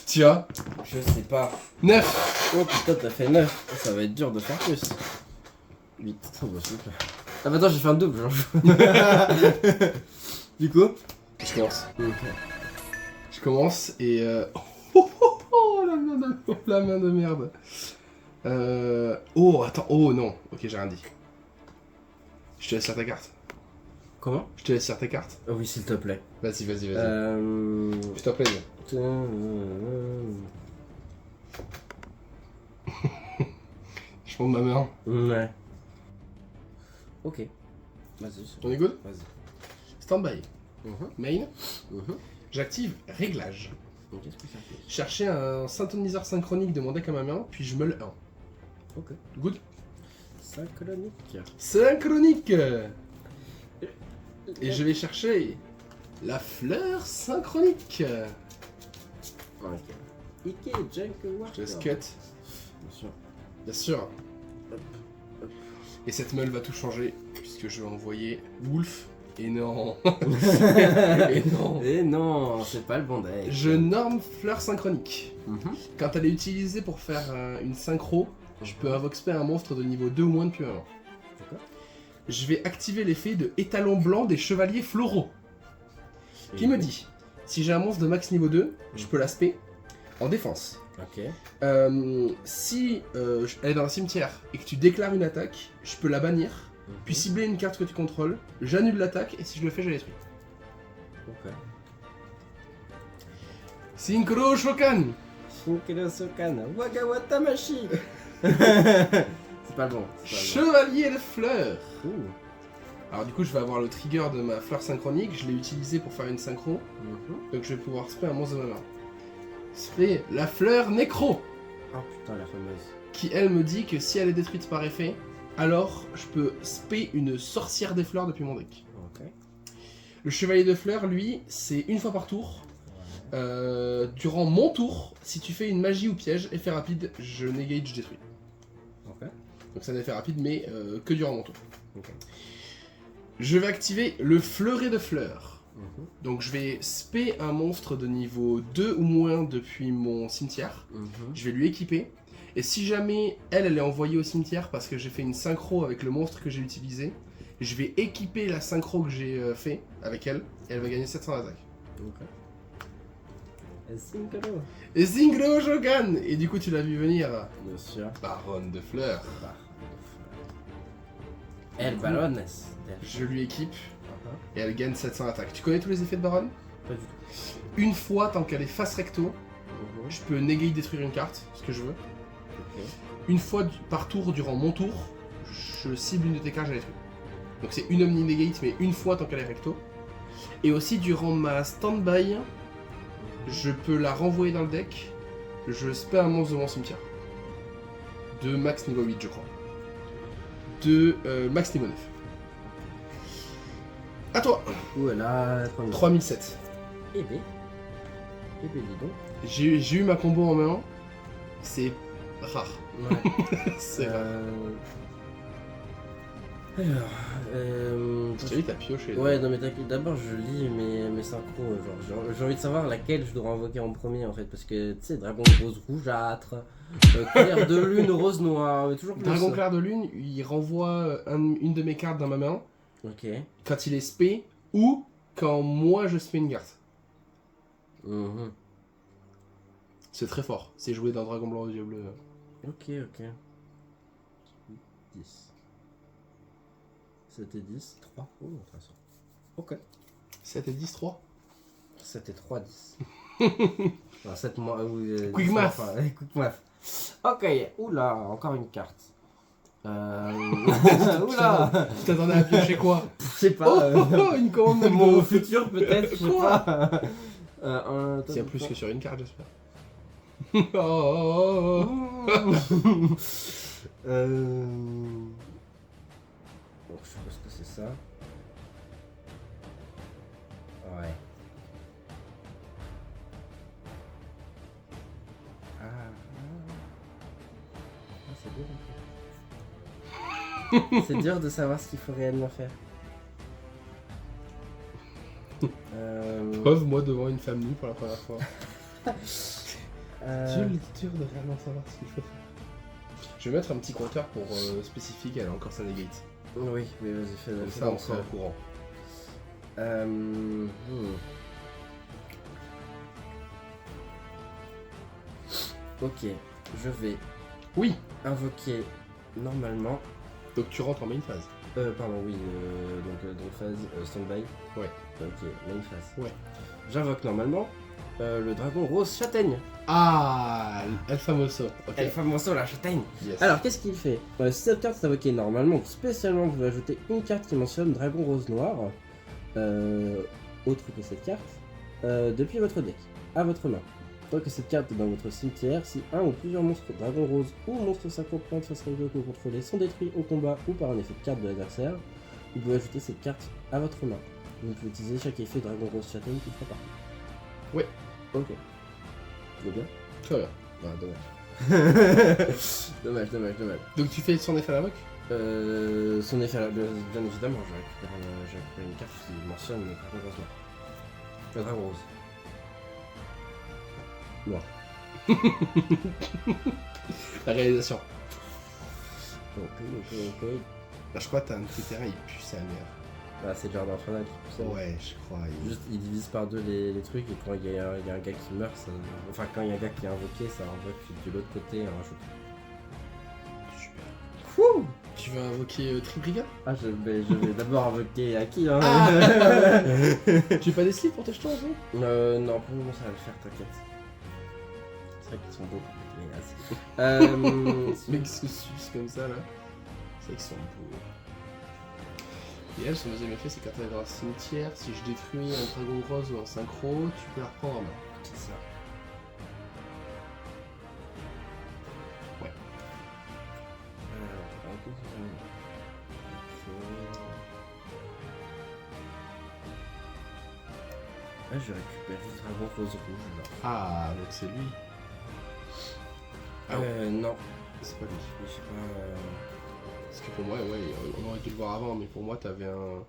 Tu as Je sais pas. 9. Oh putain, t'as fait 9. Ça va être dur de faire plus. 8. Oh bah super. Ah bah attends, j'ai fait un double genre. Du coup Je commence. Ok. Je commence et... la main de merde. Oh, attends. Oh non. Ok, j'ai rien dit. Je te laisse lire ta carte. Comment? Je te laisse lire ta carte. Oh oui, s'il te plaît. Vas-y. Je t'en prie. Je prends ma main. Ouais. Ok. Vas-y. On est good? Vas-y. Stand-by. Mhm. Main. J'active réglage. Donc qu'est-ce que ça fait? Chercher un synthoniseur synchronique de mon deck à ma main, puis je me le 1. Ok. Good. Synchronique. Synchronique. Et je vais chercher la fleur synchronique. Ok. Ike, Junk, Walker. Je laisse cut, Bien sûr. bien sûr. Hop. Et cette meule va tout changer, puisque je vais envoyer Wolf. Et non. Et non. Et non, c'est pas le bon deck. Je norme fleur synchronique. Mhm. Quand elle est utilisée pour faire une synchro, je peux invoquer un monstre de niveau 2 ou moins depuis maintenant. D'accord. Je vais activer l'effet de étalon blanc des chevaliers floraux. Qui me dit, si j'ai un monstre de max niveau 2, je peux l'aspect en défense. Ok. Si elle est dans un cimetière et que tu déclares une attaque, je peux la bannir, puis cibler une carte que tu contrôles, j'annule l'attaque et si je le fais, je la détruis. Ok. Synchro Shokan. Shinkero Sokan, Wagawatamashi. C'est pas bon. C'est Chevalier de fleurs. pas bon. Ouh. Alors du coup, je vais avoir le trigger de ma fleur synchronique, je l'ai utilisé pour faire une synchro, donc je vais pouvoir spray un monstre de ma main. Spray la fleur nécro, Oh putain, la fameuse. qui elle me dit que si elle est détruite par effet, alors je peux spray une sorcière des fleurs depuis mon deck. Ok. Le chevalier de fleurs, lui, c'est une fois par tour. Durant mon tour, si tu fais une magie ou piège, effet rapide, je negate, je détruis. Ok. Donc c'est un effet rapide, mais que durant mon tour. Ok. Je vais activer le fleuret de fleurs. Mhm. Donc je vais spé un monstre de niveau 2 ou moins depuis mon cimetière. Mhm. Je vais lui équiper. Et si jamais elle est envoyée au cimetière parce que j'ai fait une synchro avec le monstre que j'ai utilisé, je vais équiper la synchro que j'ai fait avec elle. Et elle va gagner 700 d'attaque. Ok. Et Synchro. Et Zingro Shogun. Et du coup tu l'as vu venir. Bien sûr. Baronne de fleurs. El Baroness. Je lui équipe. Et elle gagne 700 d'attaque. Tu connais tous les effets de Baronne? Pas du tout. Une fois, tant qu'elle est face recto, Mhm. je peux negate détruire une carte, ce que je veux. Ok. Une fois par tour durant mon tour, je cible une de tes cartes, je la détruis. Donc c'est une omni negate, mais une fois tant qu'elle est recto. Et aussi durant ma stand-by, je peux la renvoyer dans le deck. Je spare un monstre de mon cimetière. De max niveau 8, je crois. De max niveau 9. À toi. Ouh là, 3007. Eh ben. Eh ben, dis donc. J'ai eu ma combo en main. C'est rare. Ouais. C'est rare. Alors, Je t'ai dit, t'as pioché. ouais, non mais t'inquiète, d'abord je lis mes synchros, genre j'ai envie de savoir laquelle je dois invoquer en premier en fait, parce que tu sais, dragon rose rougeâtre, clair de lune rose noir, mais toujours plus. Dragon clair de lune, il renvoie une de mes cartes dans ma main Ok. quand il est spé ou quand moi je spé une carte. Mhm. C'est très fort. C'est joué dans Dragon blanc aux yeux bleus. Ok, ok. 10. C'était 10, 3. Oh, intéressant. Ok. 7 et 10, 3. C'était 3, 10. Alors, 7 mois. Quick math. Quick math. Ok, oula, encore une carte. Oula. Tu t'attendais à piocher quoi? Je sais pas. Une commande de Mon futur peut-être, je sais Quoi? pas. S'il y a plus que sur une carte, j'espère. Oh. Bon, je suppose que c'est ça. Ouais. C'est dur. C'est dur de savoir ce qu'il faut réellement faire. Preuve, moi devant une femme nue pour la première fois. Dur de vraiment savoir ce qu'il faut faire. Je vais mettre un petit compteur pour spécifier qu'elle a encore sa negate. Oui, mais vas-y, fais Comme fais ça, on donc sera au courant. Ok, je vais Oui. invoquer normalement. Donc tu rentres en main phase. Pardon, oui, donc phase stand-by. Ouais. Ok, main phase. Ouais. J'invoque normalement le dragon rose châtaigne. Ah, El Famoso. Ok. El famoso la châtaigne. Yes. Alors, qu'est-ce qu'il fait Si cette carte est invoquée normalement, spécialement, vous pouvez ajouter une carte qui mentionne dragon rose noir, autre que cette carte, depuis votre deck, à votre main. Tant que cette carte est dans votre cimetière, si un ou plusieurs monstres dragon rose ou monstres synchro plantes face rival que vous contrôlez sont détruits au combat ou par un effet de carte de l'adversaire, vous pouvez ajouter cette carte à votre main. Vous pouvez utiliser chaque effet dragon rose châtaigne qui fera partie. Ouais. Ok. C'est bien. Très bien. Ah, dommage. dommage. Donc tu fais son effet à la moque. Son effet, bien évidemment, je récupère une carte qui mentionne le dragon rose noir. Le dragon rose. Noir. La réalisation. Ok. Là, je crois que t'as un petit terrain, il pue sa mère. Ah, c'est le jardin infernal qui pousse ça. Ouais, je crois. Juste, il divise par deux les trucs et quand il y a un gars qui meurt, ça... enfin quand il y a un gars qui est invoqué, ça invoque de l'autre côté un rajout. Super. Fouh. Tu vas invoquer Tribriga. Ah, je vais d'abord invoquer à qui hein. Tu veux pas des slips pour tes jetons en fait? Non, pour le moment ça va le faire, t'inquiète. C'est vrai qu'ils sont beaux, mais Ce mec se suce comme ça là. C'est vrai qu'ils sont beaux. Et elle, son deuxième effet, c'est quand elle est dans un cimetière, si je détruis un dragon rose ou un synchro, tu peux la reprendre en main. c'est ça. Ouais. Là, je récupère le dragon rose rouge là. Ah, donc c'est lui. Ah Non. C'est pas lui. Je sais pas. Parce que pour moi, ouais, on aurait dû le voir avant, mais pour moi, t'avais un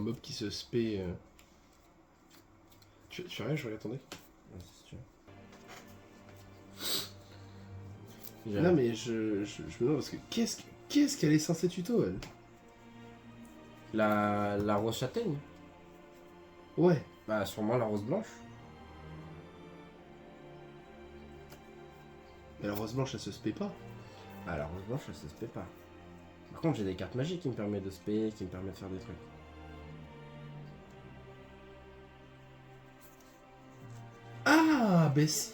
mob qui se spé. Tu fais rien, je regarde ton deck. Non, mais je me demande parce que qu'est-ce qu'elle est censée tuto, elle? La rose châtaigne. Ouais. Bah, sûrement la rose blanche. Mais la rose blanche, elle se spé pas. Bah, la rose blanche, elle se spé pas. Par contre, j'ai des cartes magiques qui me permettent de spé, qui me permettent de faire des trucs. Ah, bah si!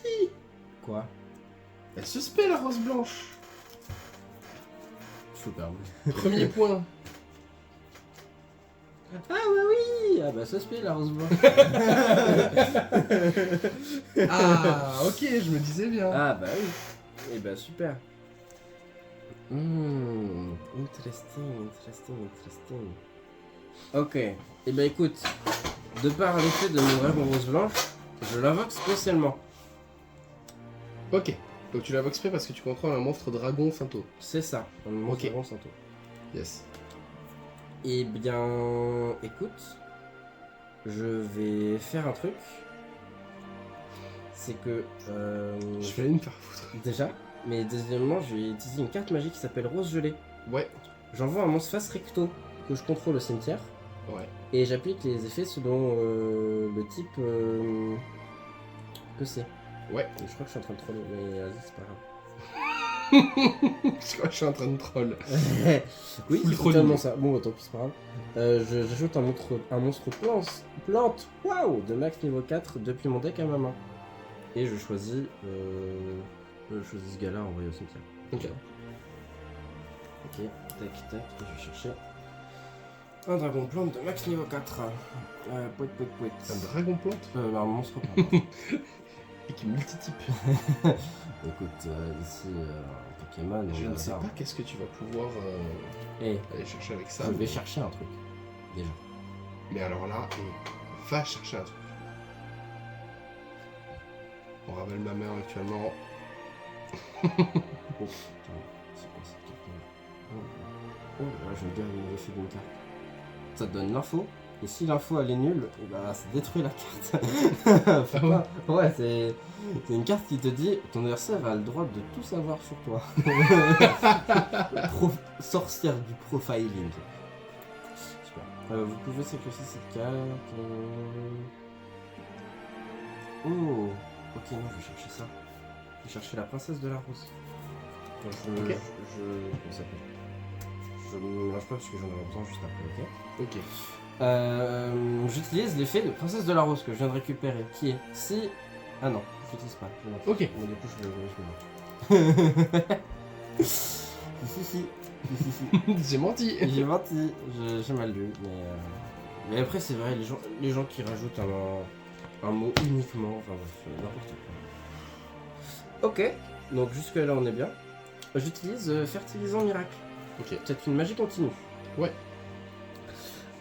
Quoi? Elle se spé, la rose blanche! Superbe. Premier point. Ah bah oui. Ah bah ça spé la rose blanche. Ah, ok, je me disais bien. Ah bah oui. Et bah super. Interesting. Ok. Et bah écoute, de par l'effet de mon dragon rose blanche, je l'invoque spécialement. Ok. Donc tu l'invoques exprès parce que tu contrôles un monstre dragon Finto. C'est ça, un monstre Ok. dragon Santo. Yes. Eh bien, écoute, je vais faire un truc. C'est que... Je vais aller me faire foutre. déjà, mais deuxièmement, je vais utiliser une carte magique qui s'appelle Rose Gelée. Ouais. J'envoie un monstre face recto que je contrôle au cimetière. Ouais. Et j'applique les effets selon le type que c'est. Ouais. Et je crois que je suis en train de troller, mais vas-y, c'est pas grave. Je crois que je suis en train de troll. Oui, Full c'est trolling. totalement ça. Bon, tant pis, c'est pas grave. J'ajoute un monstre plante, waouh, de max niveau 4 depuis mon deck à ma main. Et je choisis ce gars-là envoyé au cimetière. Ok. Ok, tac, et je vais chercher un dragon plante de max niveau 4. Pouet. C'est un dragon plante Un monstre plante. et qui multitype. Écoute, ici, un Pokémon. Je on ne va sais voir. pas qu'est-ce que tu vas pouvoir Eh, aller chercher avec ça. je vais chercher un truc. Déjà. Mais alors là, va chercher un truc. On rappelle ma mère actuellement. Oh putain, c'est quoi cette carte là? Oh là, j'aime bien l'effet d'une carte. Ça te donne l'info Et si l'info elle est nulle, et bah ça détruit la carte. Faut pas- Ouais, c'est une carte qui te dit ton adversaire a le droit de tout savoir sur toi. Sorcière du profiling. Super. Vous pouvez sacrifier cette carte. Oh, ok, non, je vais chercher ça. Je vais chercher la princesse de la rose. Donc, Ok. Comment ça s'appelle ? Je ne me mélange pas parce que j'en aurai besoin juste après, ok ? Ok. J'utilise l'effet de princesse de la rose que je viens de récupérer, qui est si... Ah non, je l'utilise pas. Je l'utilise. Ok. Mais du coup, je le Si. J'ai menti. J'ai menti, j'ai mal lu. Mais après, c'est vrai, les gens qui rajoutent un mot uniquement, enfin bref, n'importe quoi. Ok, donc jusque-là on est bien. J'utilise fertilisant miracle. Ok. C'est une magie continue. Ouais.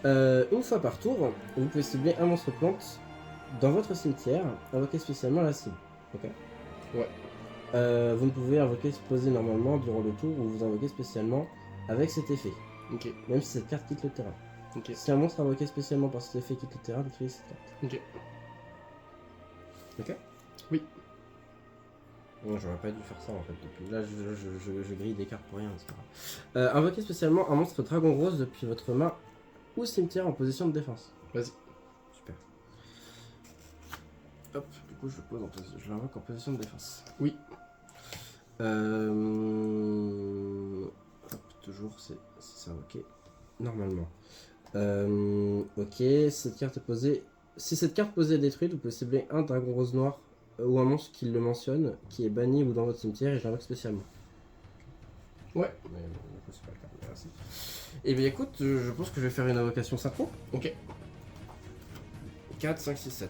Une fois par tour, vous pouvez cibler un monstre plante dans votre cimetière, invoquer spécialement la cible. Ok. Ouais. Vous ne pouvez invoquer poser normalement durant le tour ou vous invoquez spécialement avec cet effet, Ok. même si cette carte quitte le terrain. Ok. Si un monstre invoqué spécialement par cet effet quitte le terrain, vous utilisez cette carte. Ok. Ok. Oui. Bon, j'aurais pas dû faire ça en fait. Depuis là, je grille des cartes pour rien, c'est pas grave. Invoquez spécialement un monstre dragon rose depuis votre main ou cimetière en position de défense. Vas-y. Super. Hop, du coup je l'invoque en position de défense. Oui. Hop, toujours c'est ça, ok. Normalement. Ok, cette carte est posée. Si cette carte posée est détruite, vous pouvez cibler un dragon rose noir ou un monstre qui le mentionne, qui est banni ou dans votre cimetière, et je l'invoque spécialement. Ouais. Mais bon, du coup c'est pas le cas, merci. Et bien écoute, je pense que je vais faire une invocation synchro. Ok. 4, 5, 6, 7.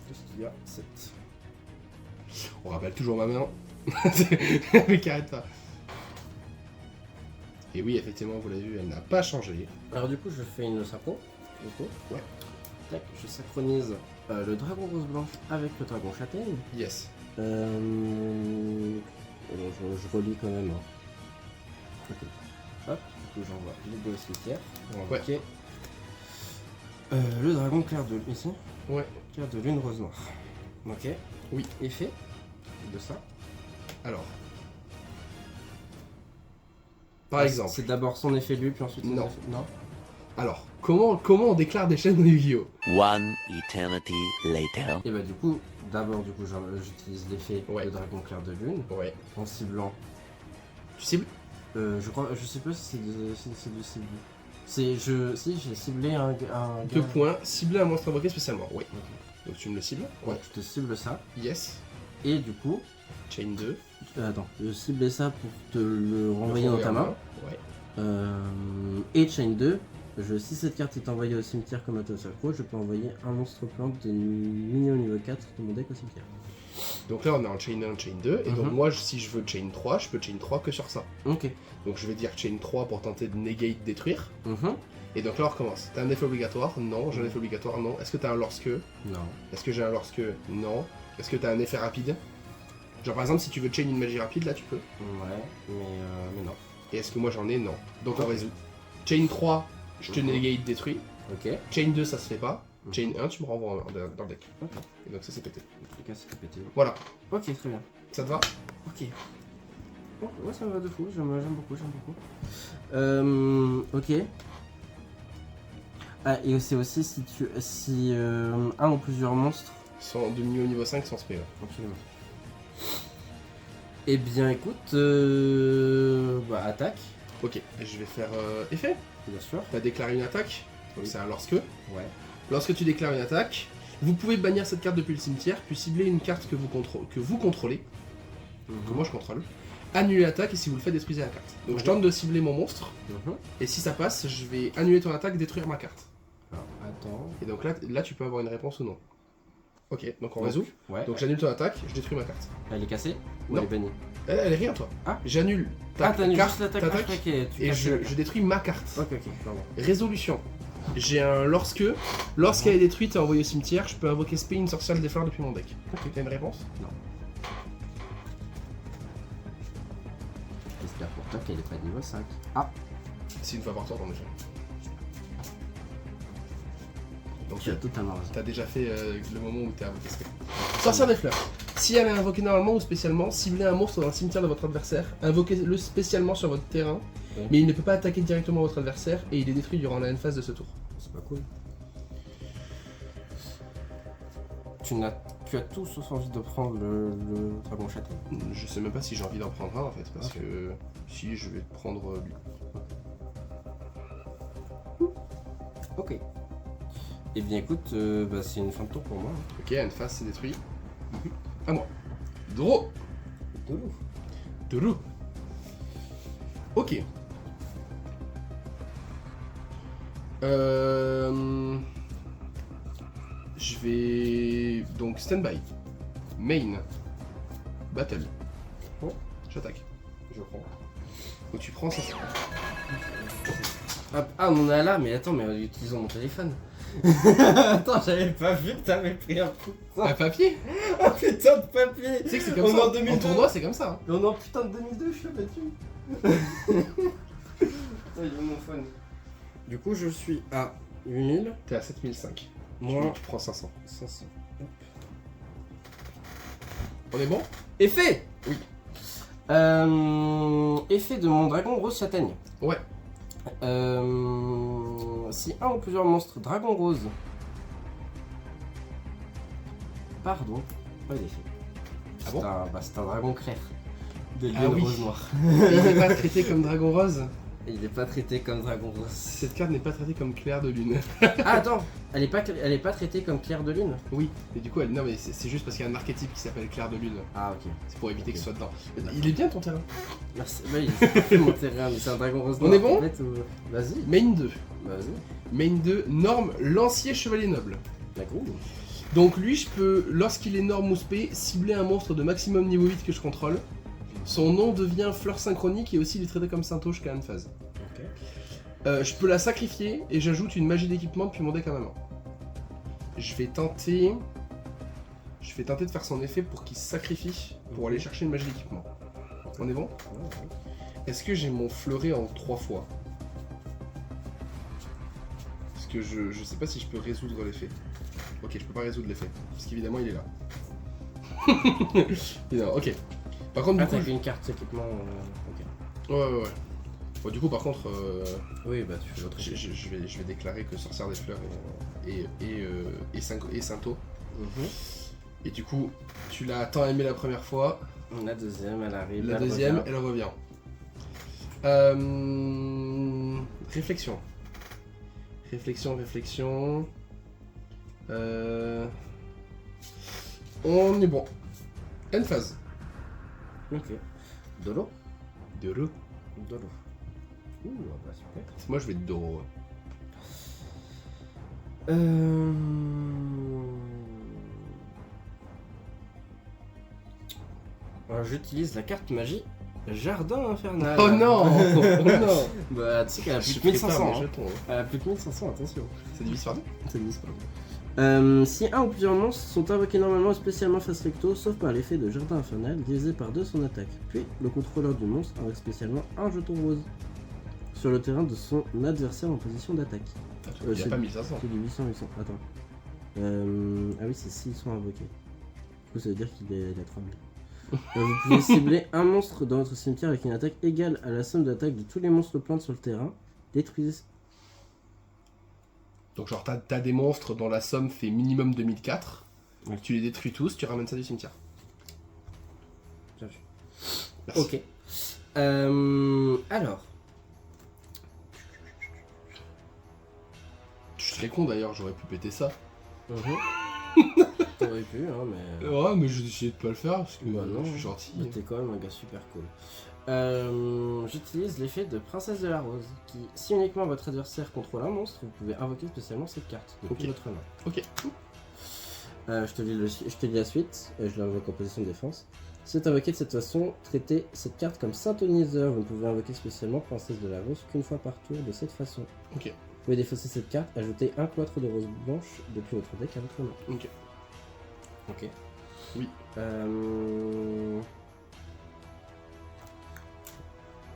Qu'est-ce qu'il y a 7. On rappelle toujours ma main. Mais arrête pas. Et oui, effectivement, vous l'avez vu, elle n'a pas changé. Alors du coup, je fais une synchro. Du coup. Ouais. Tac, je synchronise le dragon rose blanche avec le dragon châtaigne. Yes. Je relis quand même. Hein. Ok. Hop, du coup j'envoie les deux au cimetière. Ouais. Ok. Le dragon clair de lune ici. Ouais. Clair de lune rose noire. Ok. Oui. Effet de ça. Alors. Par exemple. C'est d'abord son effet lui, puis ensuite son Non. effet. Non. Alors, comment on déclare des chaînes de Yu-Gi-Oh! One eternity later. Et bah du coup, d'abord j'utilise l'effet Ouais. de dragon clair de lune Ouais. en ciblant. Tu cibles? Je crois, je sais pas si c'est de cible. Si j'ai ciblé un gars. 2 points. Cibler un monstre invoqué spécialement. Oui. Ok. Donc tu me le cibles? Ouais, je te cible ça. Yes. Et du coup, Chain 2. attends, je ciblais ça pour te le renvoyer dans ta main. Ouais. Et chain 2, si cette carte est envoyée au cimetière comme attaque synchro, je peux envoyer un monstre plante de minion niveau 4 de mon deck au cimetière. Donc là, on est en chain 1, chain 2. Et donc Mhm. moi, si je veux chain 3, je peux chain 3 que sur ça. Ok. Donc je vais dire chain 3 pour tenter de negate, détruire. Mhm. Et donc là, on recommence. T'as un effet obligatoire? Non. J'ai un effet obligatoire? Non. Est-ce que t'as un lorsque? Non. Est-ce que j'ai un lorsque? Non. Est-ce que t'as un effet rapide? Genre par exemple, si tu veux chain une magie rapide, là tu peux. Ouais, mais non. Et est-ce que moi j'en ai? Non. Donc on résout. Chain 3, je te Mhm. negate, détruis. Ok. Chain 2, ça se fait pas. Chain 1, tu me renvoies dans le deck. Ok. Et donc ça c'est pété. En tout cas, c'est répété. Voilà. Ok, très bien. Ça te va? Ok. Bon, ouais, ça me va de fou, j'aime beaucoup. Ok. Ah, et c'est aussi si un ou plusieurs monstres. Sans demi au niveau 5 sans spé. Ouais. Absolument. Eh bien, écoute, attaque, Ok, et je vais faire effet. bien sûr. T'as déclaré une attaque. Donc Oui. c'est un lorsque. Ouais. Lorsque tu déclares une attaque, vous pouvez bannir cette carte depuis le cimetière, puis cibler une carte que vous contrôlez, que moi je contrôle. Annuler l'attaque et si vous le faites, détruisez la carte. Donc je tente de cibler mon monstre, et si ça passe, je vais annuler ton attaque, détruire ma carte. Alors, attends. Et donc là tu peux avoir une réponse ou non. Ok, donc on résout. Ouais. Donc j'annule ton attaque, je détruis ma carte. Elle est cassée ou Non. elle est bannie? Elle est rien toi. Ah. J'annule ta T'as carte, juste l'attaque. t'attaques, Ah, ok, tu et casses la je carte. détruis ma carte. Ok, pardon. Résolution. J'ai un lorsqu'elle est détruite et envoyée au cimetière, je peux invoquer Spé une sorcière des fleurs depuis mon deck. Ok. T'as une réponse? Non. J'espère pour toi qu'elle est pas niveau 5. Ah. C'est une fois par tour dans le jeu. Donc Tu as totalement raison. t'as déjà fait le moment où t'as invoqué ce truc. Sorcière des fleurs. Si elle est invoquée normalement ou spécialement, ciblez un monstre dans le cimetière de votre adversaire, invoquez-le spécialement sur votre terrain, Ouais. mais il ne peut pas attaquer directement votre adversaire et il est détruit durant la end phase de ce tour. C'est pas cool. Tu as tout sauf envie de prendre le dragon châtaigne. Je sais même pas si j'ai envie d'en prendre un en fait, parce Ok. que si je vais prendre lui. Ok. Eh bien écoute, c'est une fin de tour pour moi. Ok, end phase c'est détruit. À moi. Doro. De loup. Doro. Ok. Je vais donc stand-by. Main. Battle. Oh. J'attaque. Je prends. Donc tu prends ça. Ah, on en a là, mais attends, mais utilisons mon téléphone. Attends, j'avais pas vu que t'avais pris un putain. Un papier. Un putain de papier. Tu sais que c'est comme On est ça. en 2002. En tournoi c'est comme ça. Hein. On est en putain de 2002, je suis battu. Putain, il est où mon phone? Du coup, je suis à 8000, T'es à 7005. moins Tu prends 500. 500. On est bon? Effet. Oui. Effet de mon dragon rose châtaigne. Ouais. Si un ou plusieurs monstres dragon rose. Pardon, pas d'effet. Ah bon? C'est un dragon clair. De Ah lion oui. rose noir. Il n'est pas traité comme dragon rose. Et il n'est pas traité comme dragon rose. Cette carte n'est pas traitée comme clair de lune. Ah attends, elle est pas traitée comme clair de lune. Oui, et du coup, non mais c'est juste parce qu'il y a un archétype qui s'appelle clair de lune. Ah ok. C'est pour éviter Ok. que ce soit dedans. Il est bien ton terrain. Merci. Bah, il fait mon terrain, mais c'est un dragon rose On noir. est bon? Complète ou- Vas-y. Main 2. Vas-y. Main 2, norme lancier chevalier noble. D'accord. Donc lui, je peux, lorsqu'il est norme ou spé, cibler un monstre de maximum niveau 8 que je contrôle. Son nom devient fleur synchronique et aussi il est traité comme Saintoche jusqu'à une phase. Ok. Je peux la sacrifier et j'ajoute une magie d'équipement depuis mon deck à ma main. Je vais tenter de faire son effet pour qu'il se sacrifie pour aller chercher une magie d'équipement. On est bon? Est-ce que j'ai mon fleuret en 3 fois? Parce que je sais pas si je peux résoudre l'effet. Ok, je peux pas résoudre l'effet. Parce qu'évidemment il est là. Non, ok. Par contre, Ah, du coup. t'as une carte équipement. Ok. Ouais. Bon, du coup, par contre, Oui, bah tu fais l'autre. je vais déclarer que Sorcière des Fleurs et Sainto. Et du coup, tu l'as tant aimé la première fois. La deuxième, elle arrive. La elle deuxième, revient. elle revient. Réflexion. On est bon. End phase. Ok. Dolo. Doro. Dolo. Ouh, bah super. Moi, je vais Doro. Alors, j'utilise la carte magie Jardin Infernal. Oh non. Oh non. Bah, tu sais qu'elle a plus Je de 1500. prépare mes Hein. jetons, hein. Elle a plus de 1500, attention. Ça divise par deux. Ça glisse pas. Si un ou plusieurs monstres sont invoqués normalement ou spécialement face recto, sauf par l'effet de Jardin Infernal, divisé par 2 son attaque. Puis, le contrôleur du monstre invoque spécialement un jeton rose sur le terrain de son adversaire en position d'attaque. Il n'y a c'est- pas 1500. C'est du 800. Attends. Ah oui, c'est s'ils sont invoqués. Du coup, ça veut dire qu'il est à 3000. Vous pouvez cibler un monstre dans votre cimetière avec une attaque égale à la somme d'attaque de tous les monstres plantes sur le terrain. Détruisez. Donc genre t'as des monstres dont la somme fait minimum 2004, Ouais. tu les détruis tous, tu ramènes ça du cimetière. Bien vu. Merci. Ok. Alors. Je serais con d'ailleurs, j'aurais pu péter ça. T'aurais pu, hein, mais. Ouais, mais j'ai décidé de pas le faire parce que Bah non. je suis gentil. Mais t'es quand même un gars super cool. J'utilise l'effet de Princesse de la Rose, qui, si uniquement votre adversaire contrôle un monstre, vous pouvez invoquer spécialement cette carte depuis Ok. votre main. Ok. Je te lis la suite, je l'invoque en position de défense. Si vous êtes invoqué de cette façon, traitez cette carte comme Saint-Oniseur. Vous ne pouvez invoquer spécialement Princesse de la Rose qu'une fois par tour de cette façon. Ok. Vous pouvez défausser cette carte, ajouter un cloître de rose blanche depuis votre deck à votre main. Ok. Ok. Oui.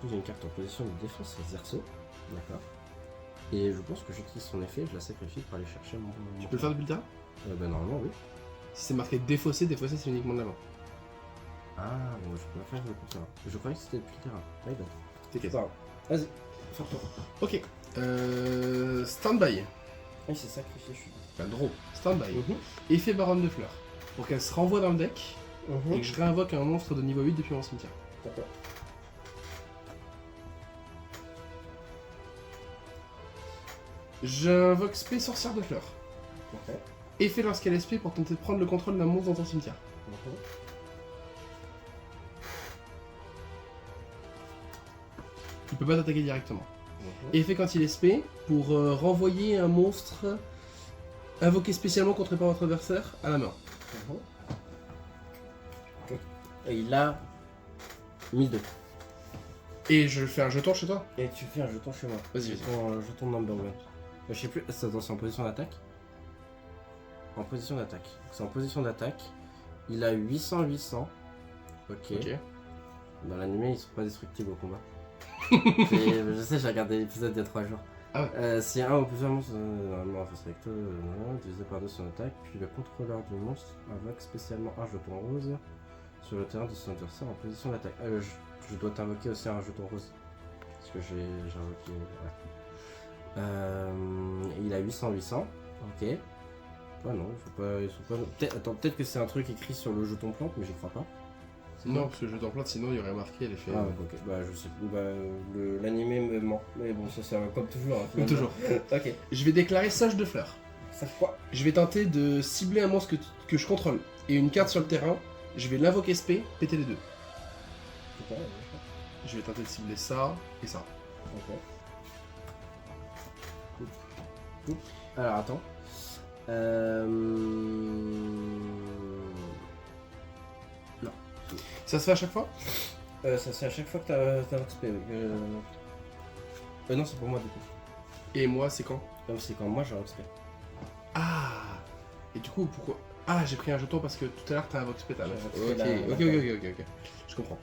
J'ai une carte en position de défense Zerso. D'accord. Et je pense que j'utilise son effet, je la sacrifie pour aller chercher mon... Tu peux le faire depuis le terrain? Bah normalement oui. Si c'est marqué défausser, défausser c'est uniquement de la main. Ah, bon, je peux pas faire le contraire. Je croyais que c'était depuis le terrain. My bad. T'inquiète. Pas grave. Vas-y, faire toi. Ok. Stand-by. Il s'est sacrifié, je suis. Enfin, draw. Stand-by. Effet baronne de fleurs. Pour qu'elle se renvoie dans le deck et que je réinvoque un monstre de niveau 8 depuis mon cimetière. D'accord. J'invoque spé sorcière de fleurs. Ok. Effet lorsqu'elle est spé pour tenter de prendre le contrôle d'un monstre dans ton cimetière. Il peut pas t'attaquer directement. Effet quand il est spé pour renvoyer un monstre invoqué spécialement contré par votre adversaire à la main. Et il a 1002. Et je fais un jeton chez toi. Et tu fais un jeton chez moi. Vas-y, vas-y. Jeton number one. Je sais plus, c'est en position d'attaque. En position d'attaque. C'est en position d'attaque. Il a 800-800. Ok. Dans l'animé, ils sont pas destructibles au combat. Je sais, j'ai regardé l'épisode il y a 3 jours. Ah ouais. Si un ou plusieurs monstres normalement face recto, divisé par 2 son attaque, puis le contrôleur du monstre invoque spécialement un jeton rose sur le terrain de son adversaire en position d'attaque. Je dois t'invoquer aussi un jeton rose. Parce que j'ai invoqué. Ouais. Il a 800-800. Ok. Ouais, non, ils sont pas. Attends, peut-être que c'est un truc écrit sur le jeton plante, mais j'y crois pas. Non, parce que le jeton plante, sinon il y aurait marqué l'effet. Ah, ok. Bah, je sais plus. Bah, l'animé me ment. Mais bon, ça, c'est comme toujours. Hein, Comme toujours. Ok. Je vais déclarer sage de fleurs. Ça fait quoi? Je vais tenter de cibler un monstre que je contrôle. Et une carte sur le terrain, je vais l'invoquer spé, péter les deux. Ok. Je vais tenter de cibler ça et ça. Ok. Alors, attends. Non. Ça se fait à chaque fois? Ça c'est à chaque fois que t'as un XP. Non, c'est pour moi du coup. Et moi, c'est quand? Non, c'est quand moi j'ai un XP. Ah. Et du coup, pourquoi? Ah, j'ai pris un jeton parce que tout à l'heure t'as invoqué spé ta meuf. J'ai invoqué Ok. Je comprends.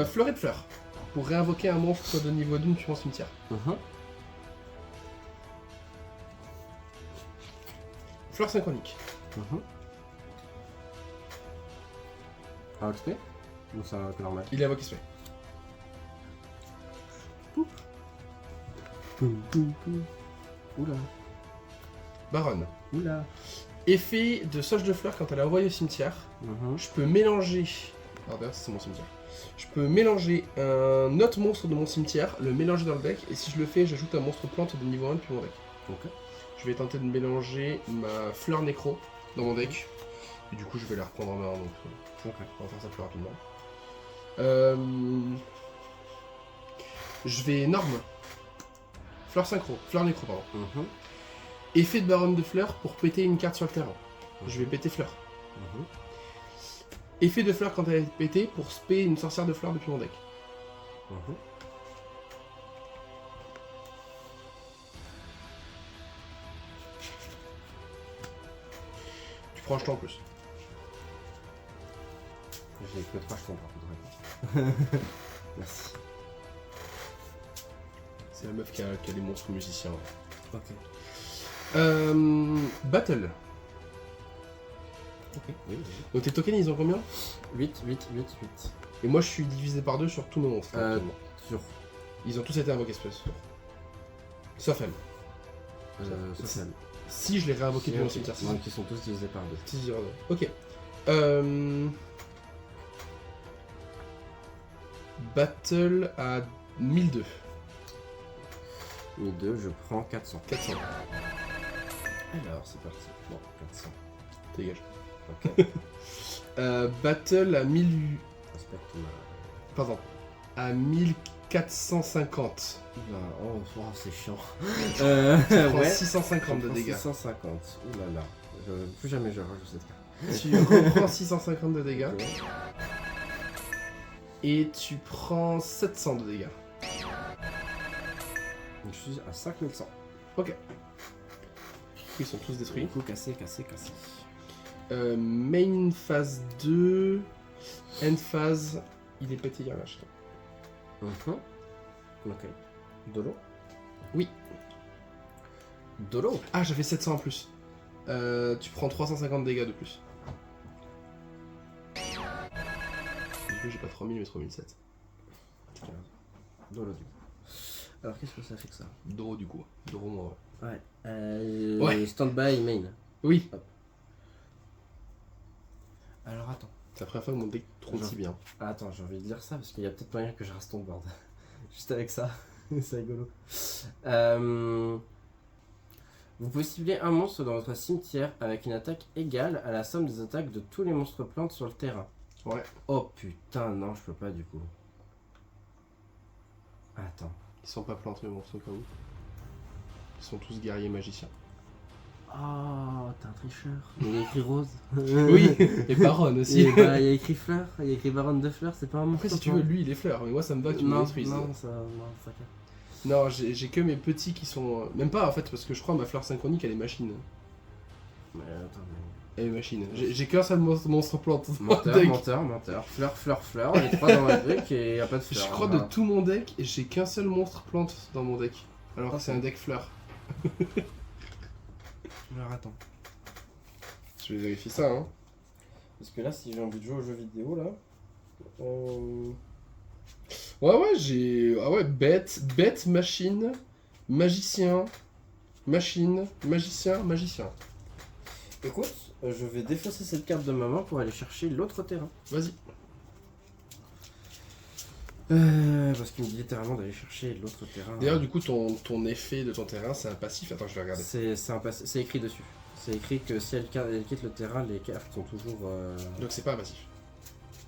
Fleuret de fleurs. Pour réinvoquer un monstre de niveau 2 depuis mon cimetière. Fleur synchronique. Un XP? Ou c'est un normal? Il est invoqué spé. Oula. Baronne. Oula. Effet de soche de fleurs quand elle est envoyée au cimetière. Je peux mélanger. Alors d'ailleurs, c'est mon cimetière. Je peux mélanger un autre monstre de mon cimetière, le mélanger dans le deck, et si je le fais, j'ajoute un monstre plante de niveau 1 depuis mon deck. Ok. Je vais tenter de mélanger ma fleur nécro dans mon deck. Et du coup, je vais la reprendre en main, donc on va faire ça plus rapidement. Je vais norme. Fleur synchro, fleur nécro, pardon. Effet de baronne de fleurs pour péter une carte sur le terrain. Je vais péter fleur. Effet de fleur quand elle est pétée pour spé une sorcière de fleurs depuis mon deck. Tu prends un jeton en plus. J'ai que 3 jetons par contre. Merci. C'est la meuf qui a les monstres musiciens. Ok. Battle. Ok. Oui. Donc tes tokens ils ont combien? 8. Et moi je suis divisé par 2 sur tous mes monstres. actuellement. Sur. Ils ont tous été invoqués ce tour. Sauf elle. Sauf elle. Si je les réinvoquais depuis mon cimetière. Donc ils sont tous divisés par 2. 6 ok. Battle à 1002. 1002, je prends 400. 400. Alors, c'est parti. Bon, 400. Dégage. Ok. Battle à 1000... Respecte ma... Pardon. À 1450. Oh, c'est chiant. Tu prends ouais. 650 de dégâts. 650. Ouh là là. Plus jamais je rejoue cette carte. Tu reprends 650 de dégâts. Ok. Et tu prends 700 de dégâts. Donc, je suis à 5100. Ok. Ils sont tous détruits. Du coup, cassé. Main phase 2. End phase. Il est pété, il y a un lâche. Ok. De l'eau. Oui. Dolo. Ah, j'avais 700 en plus. Tu prends 350 dégâts de plus. Du coup, j'ai pas 3000 mais 3007. Dolo du coup. Alors qu'est-ce que ça fait que ça? Doro du coup. Doro moi. Ouais. Ouais. Stand-by main. Oui. Hop. Alors attends. C'est la première fois que mon deck tourne si bien. Ah, attends, j'ai envie de dire ça parce qu'il y a peut-être moyen que je reste ton board. Juste avec ça. C'est rigolo. Vous pouvez cibler un monstre dans votre cimetière avec une attaque égale à la somme des attaques de tous les monstres plantes sur le terrain. Ouais. Oh putain, non, je peux pas du coup. Attends. Ils sont pas plantés les monstres comme où. Ils sont tous guerriers magiciens. Oh, t'es un tricheur. Il y a écrit rose. Oui, et Baron aussi. Il y a écrit fleur, il y a écrit baronne de fleurs, c'est pas un monstre. Après, si tu veux, lui il est fleur, mais moi ça me va que tu me non, détruises. non, ça casse. Non, j'ai que mes petits qui sont. Même pas en fait, parce que je crois que ma fleur synchronique elle est machine. Mais attends, Elle est machine. J'ai qu'un seul monstre plante. dans mon menteur, deck. menteur. Fleur. Il y a 3 dans le deck et il n'y a pas de fleur. Je crois de tout mon deck, j'ai qu'un seul monstre plante dans mon deck. Alors que Ah, c'est un deck fleur. Alors attends. Je vais vérifier ça, hein. Parce que là, si j'ai envie de jouer aux jeux vidéo, là. Ouais, j'ai. Ah ouais, bête, machine, magicien, magicien. Écoute, je vais défausser cette carte de ma main pour aller chercher l'autre terrain. Vas-y. Parce qu'il me dit littéralement d'aller chercher l'autre terrain. D'ailleurs, du coup, ton effet de ton terrain, c'est un passif. Attends, je vais regarder. C'est écrit dessus. C'est écrit que si elle quitte le terrain, les cartes sont toujours. Donc c'est pas un passif.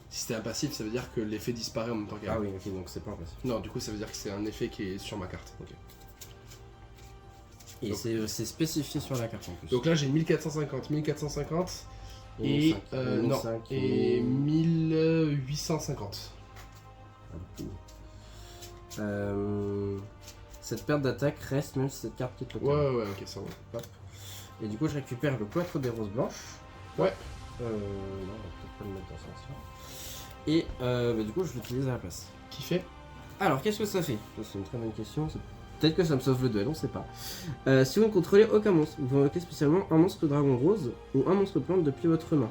Si c'était un passif, ça veut dire que l'effet disparaît en même temps qu'elle. Ah oui, ok, donc c'est pas un passif. Non, du coup, ça veut dire que c'est un effet qui est sur ma carte. Ok. Et Donc- c'est spécifié sur la carte en plus. Donc là, j'ai 1450 et, 1005, non, 1005 et 1850. Cette perte d'attaque reste même si cette carte quitte le terrain. Ouais, ok, ça va. Hop. Et du coup, je récupère le cloître des roses blanches. Ouais. Non, on va peut-être pas le mettre dans ce sens-là. Et du coup, je l'utilise à la place. Qui fait? Alors, qu'est-ce que ça fait? Ça, c'est une très bonne question. Peut-être que ça me sauve le duel, on sait pas. Si vous ne contrôlez aucun monstre, vous invoquez spécialement un monstre dragon rose ou un monstre plante depuis votre main.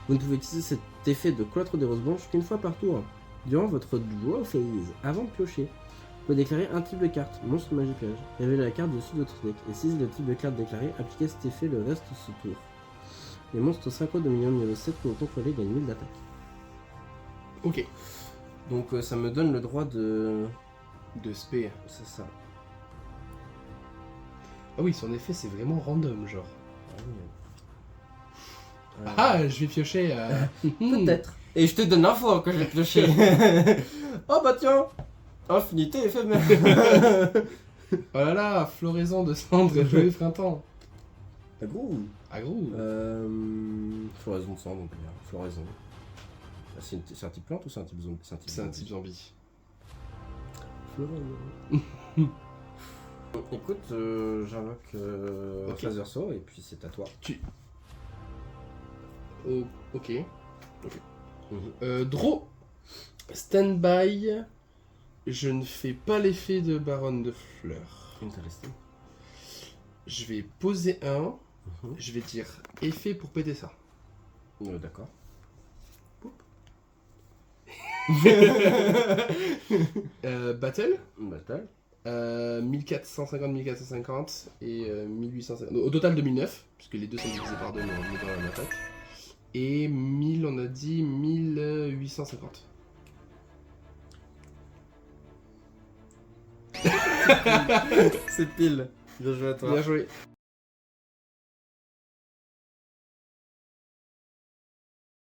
Vous ne pouvez utiliser cet effet de cloître des roses blanches qu'une fois par tour. Durant votre draw phase, avant de piocher, vous pouvez déclarer un type de carte, monstre magie piège. Révélez la carte dessus de votre deck. Et si c'est le type de carte déclaré, appliquez cet effet le reste de ce tour. Les monstres synchro de niveau 7 que vous contrôlez gagnent 1000 d'attaque. Ok. Donc ça me donne le droit de... De spé. C'est ça. Ah oui, son effet, c'est vraiment random, genre. Ah oui. Ah, je vais piocher. Peut-être. Et je te donne l'info que je vais piocher. Oh bah tiens, infinité éphémère. Oh là là, floraison de cendres et joyeux printemps. Agro. Agro. Floraison de sang, donc floraison. C'est un type plante ou c'est un type zombie? C'est un type zombie. Floraison. Écoute, j'invoque Ok. Flazersaw et puis c'est à toi. Oh, ok. Mhm. Draw. Standby. Je ne fais pas l'effet de baronne de fleurs. Interesting. Je vais poser un. Mhm. Je vais dire effet pour péter ça. D'accord. Battle. Battle. 1450 et 1850. Au total 2009, puisque les deux sont divisés par deux, mais on est dans la même attaque. Et 1000, on a dit 1850. C'est pile. Bien joué à toi. Bien joué.